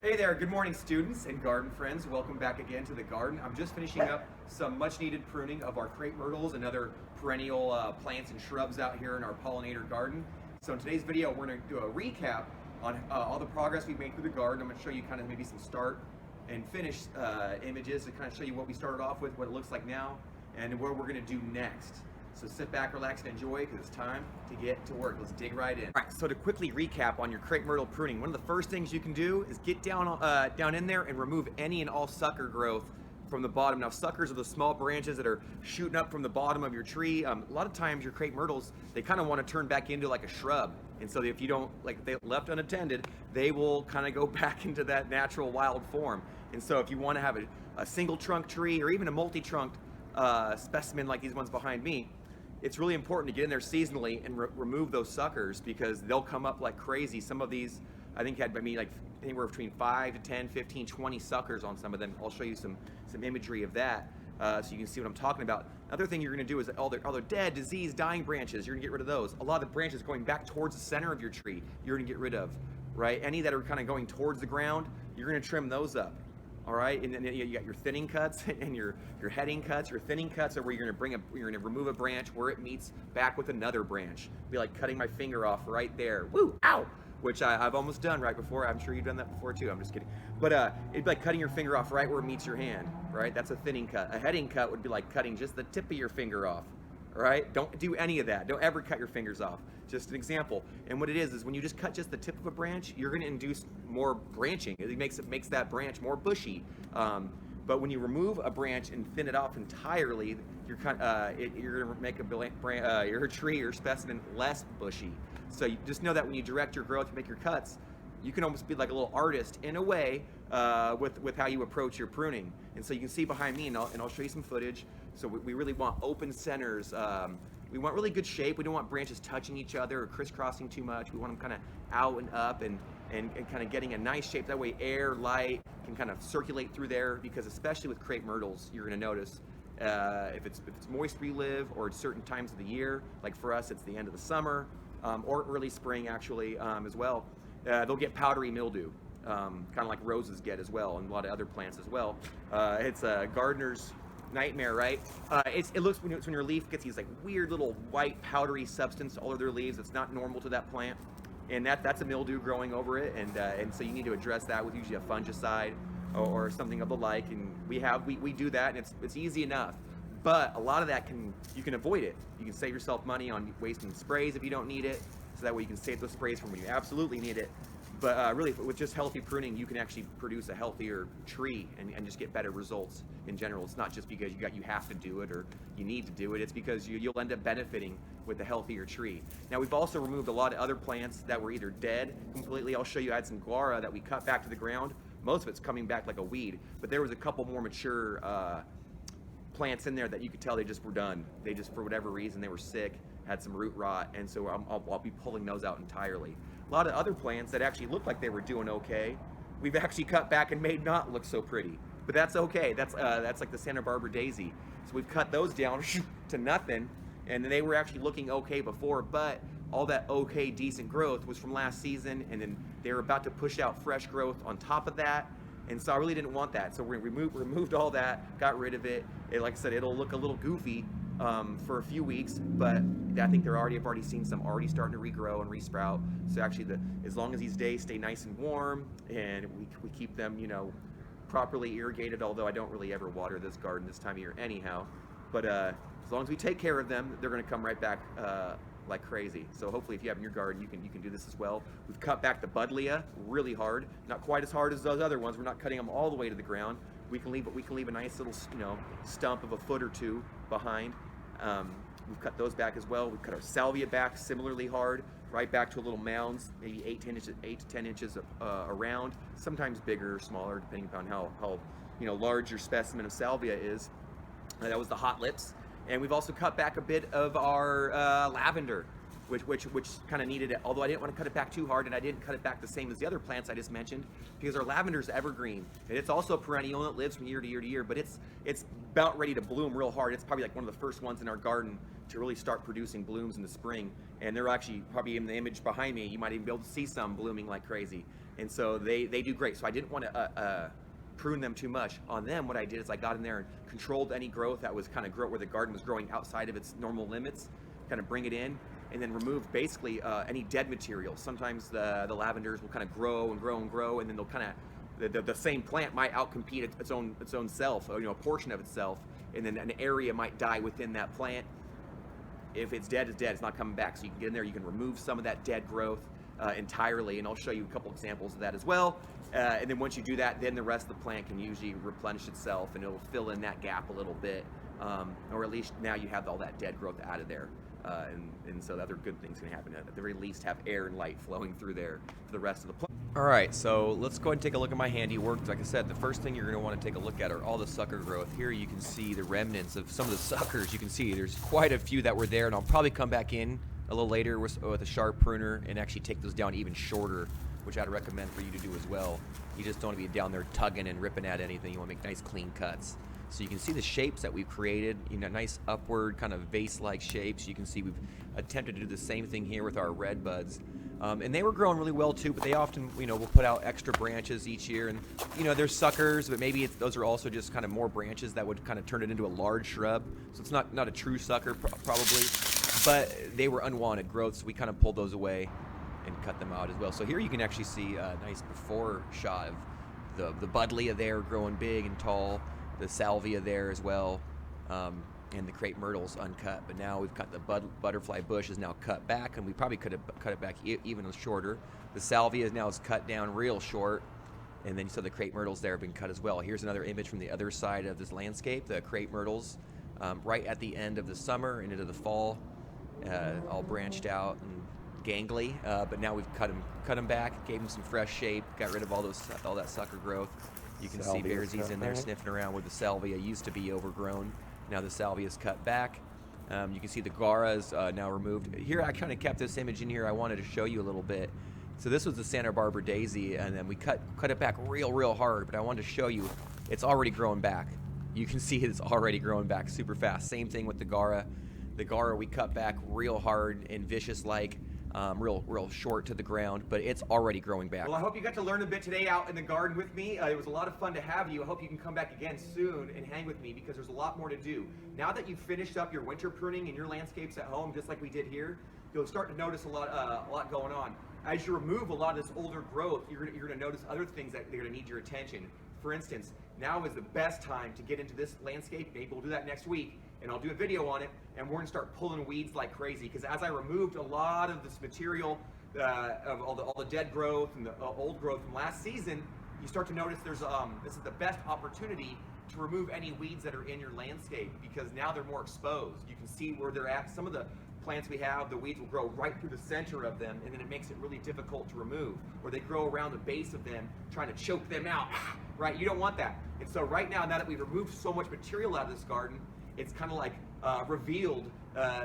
Hey there, good morning students and garden friends. Welcome back again to the garden. I'm just finishing up some much needed pruning of our Crepe Myrtles and other perennial plants and shrubs out here in our Pollinator garden. So in today's video, we're going to do a recap on all the progress we've made through the garden. I'm going to show you kind of maybe some start and finish images to kind of show you what we started off with, what it looks like now, and what we're going to do next. So sit back, relax, and enjoy because it's time to get to work. Let's dig right in. All right, so to quickly recap on your Crepe Myrtle pruning, one of the first things you can do is get down in there and remove any and all sucker growth from the bottom. Now, suckers are the small branches that are shooting up from the bottom of your tree. A lot of times your Crepe Myrtles, they kind of want to turn back into like a shrub. And so if you don't, like, if they left unattended, they will kind of go back into that natural wild form. And so if you want to have a single trunk tree or even a multi-trunked specimen like these ones behind me, it's really important to get in there seasonally and remove those suckers because they'll come up like crazy. Some of these, I think, had like anywhere between 5 to 10, 15, 20 suckers on some of them. I'll show you some imagery of that so you can see what I'm talking about. Another thing you're going to do is all their dead, diseased, dying branches, you're going to get rid of those. A lot of the branches going back towards the center of your tree, you're going to get rid of, right? Any that are kind of going towards the ground, you're going to trim those up. All right, and then you got your thinning cuts and your heading cuts. Your thinning cuts are where you're going to remove a branch where it meets back with another branch. It'd be like cutting my finger off right there. Woo! Ow! Which I've almost done right before. I'm sure you've done that before too. I'm just kidding. But it'd be like cutting your finger off right where it meets your hand. Right? That's a thinning cut. A heading cut would be like cutting just the tip of your finger off. All right? Don't do any of that. Don't ever cut your fingers off. Just an example. And what it is when you just cut just the tip of a branch, you're going to induce more branching. It makes that branch more bushy. But when you remove a branch and thin it off entirely, you're going to make your tree or specimen less bushy. So you just know that when you direct your growth, you make your cuts, you can almost be like a little artist in a way with how you approach your pruning. And so you can see behind me, and I'll show you some footage. So we really want open centers. We want really good shape. We don't want branches touching each other or crisscrossing too much. We want them kind of out and up and kind of getting a nice shape. That way air, light can kind of circulate through there, because especially with Crepe Myrtles, you're going to notice if it's moist where you live, or at certain times of the year, like for us it's the end of the summer or early spring actually as well, they'll get powdery mildew, kind of like roses get as well, and a lot of other plants as well. It's a gardener's nightmare, right? It looks when your leaf gets these like weird little white powdery substance all over their leaves. It's not normal to that plant, and that's a mildew growing over it, and so you need to address that with usually a fungicide or something of the like. And we do that, and it's easy enough. But a lot of that you can avoid it. You can save yourself money on wasting sprays if you don't need it, so that way you can save those sprays from when you absolutely need it. But really, with just healthy pruning, you can actually produce a healthier tree and just get better results in general. It's not just because you have to do it or you need to do it. It's because you'll end up benefiting with a healthier tree. Now, we've also removed a lot of other plants that were either dead completely. I'll show you, I had some guara that we cut back to the ground. Most of it's coming back like a weed, but there was a couple more mature plants in there that you could tell they just were done. They just, for whatever reason, they were sick, had some root rot, and so I'll be pulling those out entirely. A lot of other plants that actually looked like they were doing okay, we've actually cut back and made not look so pretty. But that's okay. That's like the Santa Barbara daisy. So we've cut those down to nothing, and they were actually looking okay before, but all that okay, decent growth was from last season, and then they were about to push out fresh growth on top of that. And so I really didn't want that. So we removed all that, got rid of it. Like I said, it'll look a little goofy for a few weeks, but I think I've already seen some already starting to regrow and resprout. So actually, as long as these days stay nice and warm, and we keep them, properly irrigated, although I don't really ever water this garden this time of year anyhow. But as long as we take care of them, they're going to come right back like crazy. So hopefully, if you have in your garden, you can do this as well. We've cut back the buddleia really hard, not quite as hard as those other ones. We're not cutting them all the way to the ground. We can leave a nice little stump of a foot or two behind. We've cut those back as well. We've cut our salvia back similarly hard, right back to little mounds, maybe 8 to 10 inches around, sometimes bigger or smaller, depending upon how large your specimen of salvia is. That was the hot lips. And we've also cut back a bit of our lavender. which kind of needed it. Although I didn't want to cut it back too hard, and I didn't cut it back the same as the other plants I just mentioned, because our lavender's evergreen, and it's also a perennial, and it lives from year to year to year. But it's about ready to bloom real hard. It's probably like one of the first ones in our garden to really start producing blooms in the spring. And they're actually probably in the image behind me. You might even be able to see some blooming like crazy. And so they do great. So I didn't want to prune them too much. On them, what I did is I got in there and controlled any growth that was kind of where the garden was growing outside of its normal limits, kind of bring it in, and then remove basically any dead material. Sometimes the lavenders will kind of grow and grow and grow, and then they'll kind of, the same plant might outcompete its own self, or, a portion of itself, and then an area might die within that plant. If it's dead, it's dead. It's not coming back. So you can get in there, you can remove some of that dead growth entirely, and I'll show you a couple examples of that as well. And then once you do that, then the rest of the plant can usually replenish itself, and it'll fill in that gap a little bit, or at least now you have all that dead growth out of there. And so the other good things can happen. At the very least, have air and light flowing through there for the rest of the plant. All right, so let's go ahead and take a look at my handiwork. Like I said, the first thing you're going to want to take a look at are all the sucker growth. Here you can see the remnants of some of the suckers. You can see there's quite a few that were there, and I'll probably come back in a little later with a sharp pruner and actually take those down even shorter, which I'd recommend for you to do as well. You just don't want to be down there tugging and ripping at anything. You want to make nice clean cuts. So you can see the shapes that we've created, nice upward kind of vase-like shapes. You can see we've attempted to do the same thing here with our red buds. And they were growing really well too, but they often, will put out extra branches each year. And, they're suckers, but maybe those are also just kind of more branches that would kind of turn it into a large shrub. So it's not a true sucker probably, but they were unwanted growths. So we kind of pulled those away and cut them out as well. So here you can actually see a nice before shot of the buddleia there growing big and tall, the salvia there as well, and the crepe myrtles uncut. But now we've got the butterfly bush is now cut back, and we probably could have cut it back even shorter. The salvia now is cut down real short, and then you saw the crepe myrtles there have been cut as well. Here's another image from the other side of this landscape, the crepe myrtles, right at the end of the summer and into the fall, all branched out and gangly, but now we've cut them back, gave them some fresh shape, got rid of all that sucker growth. You can see Bearsies in there sniffing around where the salvia used to be overgrown. Now the salvia is cut back. You can see the Gara is now removed. Here I kind of kept this image in here. I wanted to show you a little bit. So this was the Santa Barbara daisy, and then we cut it back real hard, but I wanted to show you it's already growing back. You can see it's already growing back super fast. Same thing with the Gara. The Gara we cut back real hard and vicious-like. Real short to the ground, but it's already growing back. Well, I hope you got to learn a bit today out in the garden with me. It was a lot of fun to have you. I hope you can come back again soon and hang with me, because there's a lot more to do. Now that you've finished up your winter pruning in your landscapes at home, just like we did here, you'll start to notice a lot going on. As you remove a lot of this older growth, you're going to notice other things that they're going to need your attention. For instance, now is the best time to get into this landscape. Maybe we'll do that next week, and I'll do a video on it, and we're gonna start pulling weeds like crazy, because as I removed a lot of this material of all the dead growth and the old growth from last season, you start to notice this is the best opportunity to remove any weeds that are in your landscape, because now they're more exposed. You can see where they're at. Some of the plants we have, the weeds will grow right through the center of them, and then it makes it really difficult to remove, or they grow around the base of them, trying to choke them out, right? You don't want that. And so right now that we've removed so much material out of this garden, it's kind of like revealed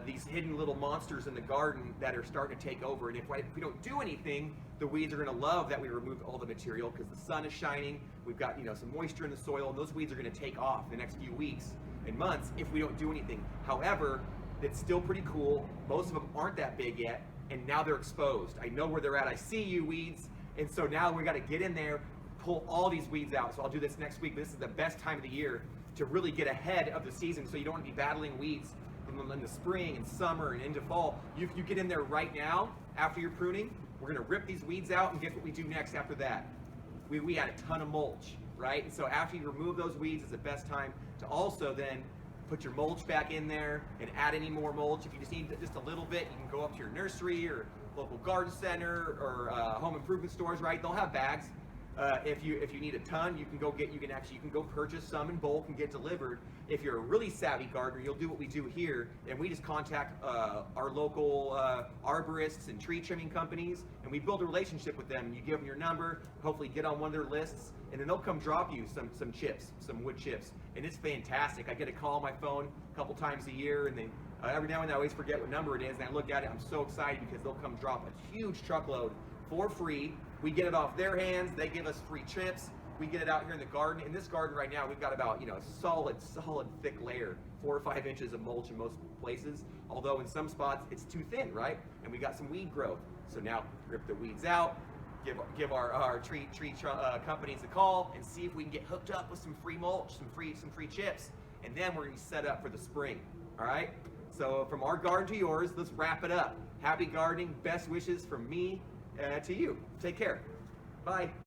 these hidden little monsters in the garden that are starting to take over. And if we don't do anything, the weeds are going to love that we removed all the material, because the sun is shining, we've got some moisture in the soil, and those weeds are going to take off the next few weeks and months if we don't do anything. However, it's still pretty cool. Most of them aren't that big yet, and now they're exposed. I know where they're at. I see you, weeds. And so now we got to get in there, pull all these weeds out. So I'll do this next week. This is the best time of the year to really get ahead of the season, so you don't want to be battling weeds in the spring and summer and into fall. If you get in there right now after your pruning, we're going to rip these weeds out, and guess what we do next after that? We add a ton of mulch, right? And so after you remove those weeds, it's the best time to also then put your mulch back in there and add any more mulch. If you just need just a little bit, you can go up to your nursery or local garden center or home improvement stores, right? They'll have bags. If you need a ton, you can go purchase some in bulk and get delivered. If you're a really savvy gardener, you'll do what we do here, and we just contact our local arborists and tree trimming companies, and we build a relationship with them. You give them your number, hopefully get on one of their lists, and then they'll come drop you some chips, some wood chips, and it's fantastic. I get a call on my phone a couple times a year, and then every now and then I always forget what number it is, and I look at it, I'm so excited because they'll come drop a huge truckload for free. We get it off their hands, they give us free chips, we get it out here in the garden. In this garden right now, we've got about, a solid thick layer, 4 or 5 inches of mulch in most places, although in some spots it's too thin, right? And we got some weed growth. So now rip the weeds out, give our tree companies a call, and see if we can get hooked up with some free mulch, some free chips, and then we're gonna be set up for the spring. All right. So from our garden to yours, let's wrap it up. Happy gardening. Best wishes from me to you. Take care. Bye.